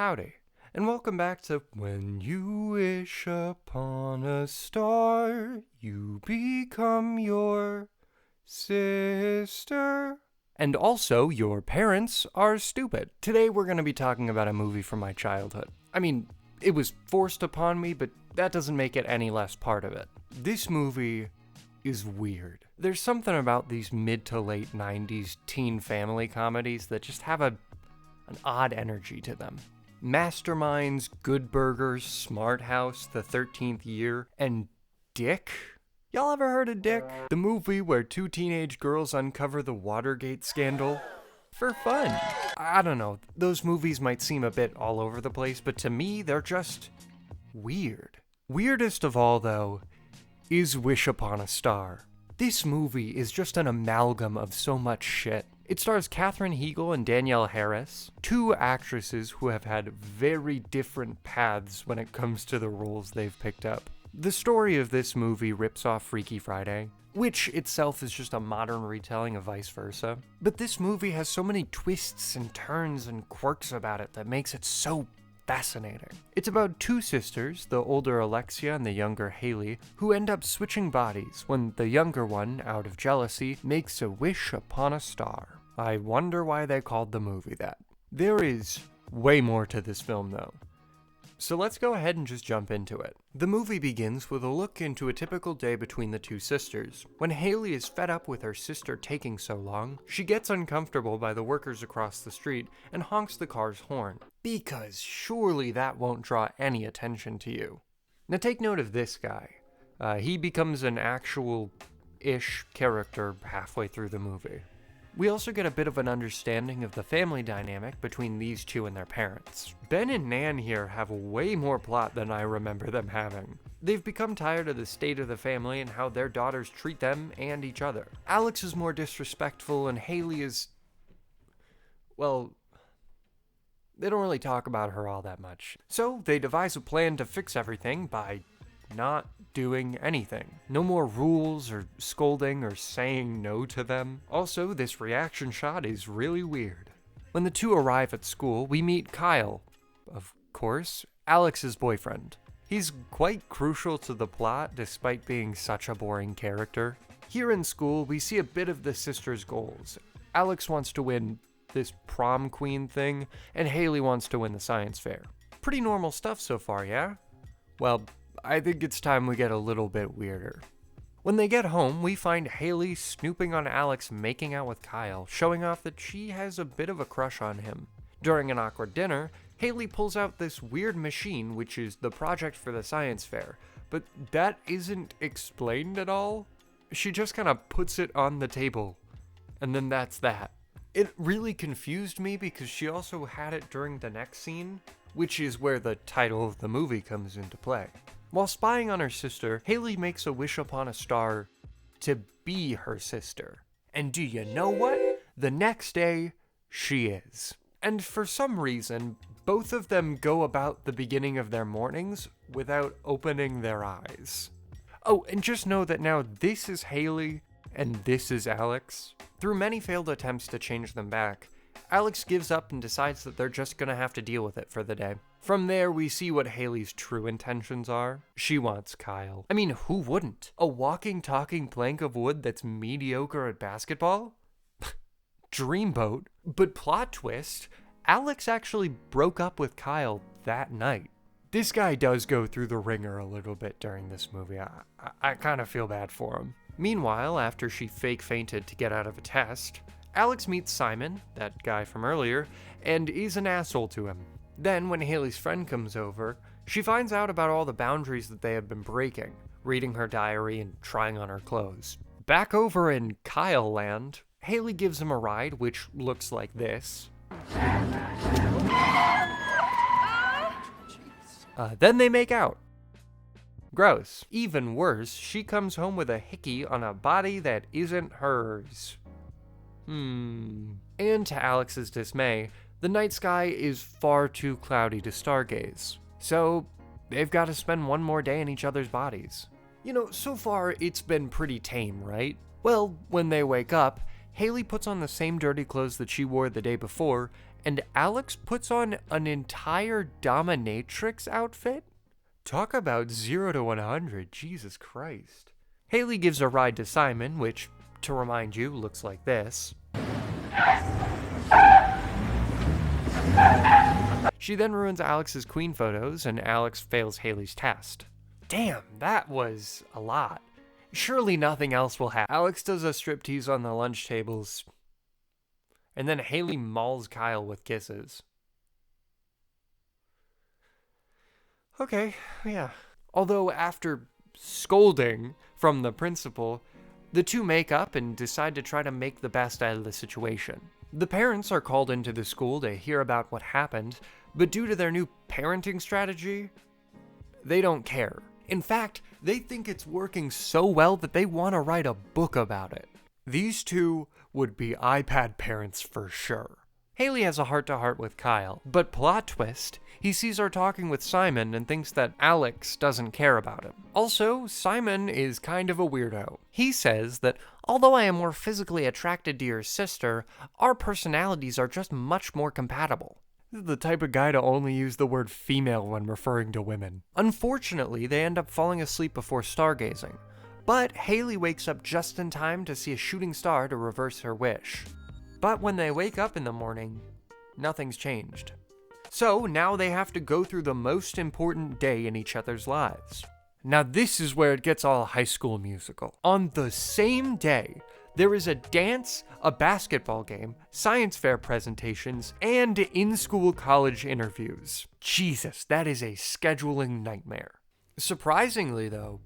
Howdy, and welcome back to When You Wish Upon a Star, You Become Your Sister. And also, your parents are stupid. Today we're going to be talking about a movie from my childhood. I mean, it was forced upon me, but that doesn't make it any less part of it. This movie is weird. There's something about these mid to late 90s teen family comedies that just have an odd energy to them. Masterminds, Good Burgers, Smart House, The 13th Year, and Dick? Y'all ever heard of Dick? The movie where two teenage girls uncover the Watergate scandal for fun. I don't know, those movies might seem a bit all over the place, but to me, they're just weird. Weirdest of all, though, is Wish Upon a Star. This movie is just an amalgam of so much shit. It stars Katherine Heigl and Danielle Harris, two actresses who have had very different paths when it comes to the roles they've picked up. The story of this movie rips off Freaky Friday, which itself is just a modern retelling of vice versa. But this movie has so many twists and turns and quirks about it that makes it so fascinating. It's about two sisters, the older Alexia and the younger Haley, who end up switching bodies when the younger one, out of jealousy, makes a wish upon a star. I wonder why they called the movie that. There is way more to this film though. So let's go ahead and just jump into it. The movie begins with a look into a typical day between the two sisters. When Haley is fed up with her sister taking so long, she gets uncomfortable by the workers across the street and honks the car's horn. Because surely that won't draw any attention to you. Now take note of this guy. He becomes an actual-ish character halfway through the movie. We also get a bit of an understanding of the family dynamic between these two and their parents. Ben and Nan here have way more plot than I remember them having. They've become tired of the state of the family and how their daughters treat them and each other. Alex is more disrespectful and Haley is... well, they don't really talk about her all that much. So they devise a plan to fix everything by not doing anything. No more rules or scolding or saying no to them. Also, this reaction shot is really weird. When the two arrive at school, we meet Kyle, of course, Alex's boyfriend. He's quite crucial to the plot despite being such a boring character. Here in school, we see a bit of the sisters' goals. Alex wants to win this prom queen thing, and Haley wants to win the science fair. Pretty normal stuff so far, yeah? Well, I think it's time we get a little bit weirder. When they get home, we find Haley snooping on Alex making out with Kyle, showing off that she has a bit of a crush on him. During an awkward dinner, Haley pulls out this weird machine, which is the project for the science fair, but that isn't explained at all. She just kind of puts it on the table, and then that's that. It really confused me because she also had it during the next scene, which is where the title of the movie comes into play. While spying on her sister, Haley makes a wish upon a star to be her sister. And do you know what? The next day, she is. And for some reason, both of them go about the beginning of their mornings without opening their eyes. Oh, and just know that now this is Haley and this is Alex. Through many failed attempts to change them back, Alex gives up and decides that they're just gonna have to deal with it for the day. From there, we see what Haley's true intentions are. She wants Kyle. I mean, who wouldn't? A walking, talking plank of wood that's mediocre at basketball? Dreamboat. But plot twist, Alex actually broke up with Kyle that night. This guy does go through the ringer a little bit during this movie. I kind of feel bad for him. Meanwhile, after she fake fainted to get out of a test, Alex meets Simon, that guy from earlier, and is an asshole to him. Then, when Haley's friend comes over, she finds out about all the boundaries that they have been breaking, reading her diary and trying on her clothes. Back over in Kyle land, Haley gives him a ride, which looks like this. Then they make out. Gross. Even worse, she comes home with a hickey on a body that isn't hers. And to Alex's dismay, the night sky is far too cloudy to stargaze. So, they've got to spend one more day in each other's bodies. You know, so far it's been pretty tame, right? Well, when they wake up, Haley puts on the same dirty clothes that she wore the day before and Alex puts on an entire dominatrix outfit? Talk about 0 to 100, Jesus Christ. Haley gives a ride to Simon, which, to remind you, looks like this. She then ruins Alex's queen photos, and Alex fails Haley's test. Damn, that was a lot. Surely nothing else will happen. Alex does a striptease on the lunch tables, and then Haley mauls Kyle with kisses. Okay, yeah. Although after scolding from the principal, the two make up and decide to try to make the best out of the situation. The parents are called into the school to hear about what happened, but due to their new parenting strategy, they don't care. In fact, they think it's working so well that they want to write a book about it. These two would be iPad parents for sure. Haley has a heart-to-heart with Kyle, but plot twist, he sees her talking with Simon and thinks that Alex doesn't care about him. Also, Simon is kind of a weirdo. He says that, although I am more physically attracted to your sister, our personalities are just much more compatible. This is the type of guy to only use the word female when referring to women. Unfortunately, they end up falling asleep before stargazing, but Haley wakes up just in time to see a shooting star to reverse her wish. But when they wake up in the morning, nothing's changed. So now they have to go through the most important day in each other's lives. Now this is where it gets all High School Musical. On the same day, there is a dance, a basketball game, science fair presentations, and in-school college interviews. Jesus, that is a scheduling nightmare. Surprisingly though,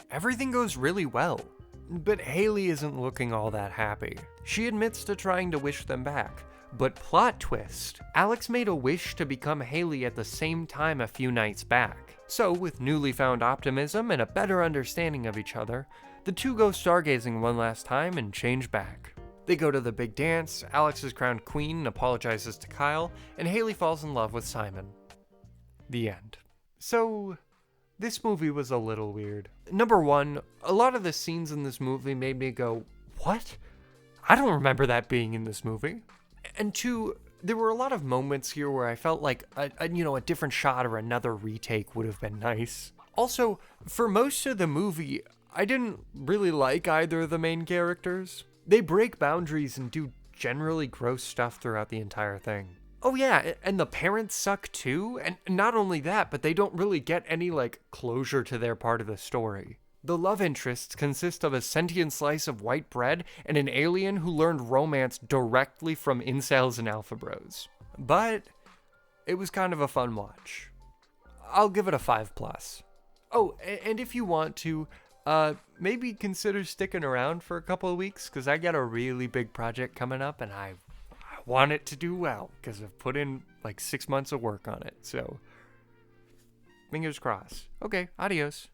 everything goes really well. But Haley isn't looking all that happy. She admits to trying to wish them back, but plot twist, Alex made a wish to become Haley at the same time a few nights back. So with newly found optimism and a better understanding of each other, the two go stargazing one last time and change back. They go to the big dance, Alex is crowned queen and apologizes to Kyle, and Haley falls in love with Simon. The end. So, this movie was a little weird. Number one, a lot of the scenes in this movie made me go, what? I don't remember that being in this movie. And two, there were a lot of moments here where I felt like a different shot or another retake would have been nice. Also, for most of the movie, I didn't really like either of the main characters. They break boundaries and do generally gross stuff throughout the entire thing. Oh yeah, and the parents suck too, and not only that, but they don't really get any, closure to their part of the story. The love interests consist of a sentient slice of white bread and an alien who learned romance directly from incels and alpha bros. But it was kind of a fun watch. I'll give it a 5+. Oh, and if you want to, maybe consider sticking around for a couple of weeks, because I got a really big project coming up, and I want it to do well, because I've put in 6 months of work on it, so fingers crossed. Okay, adios.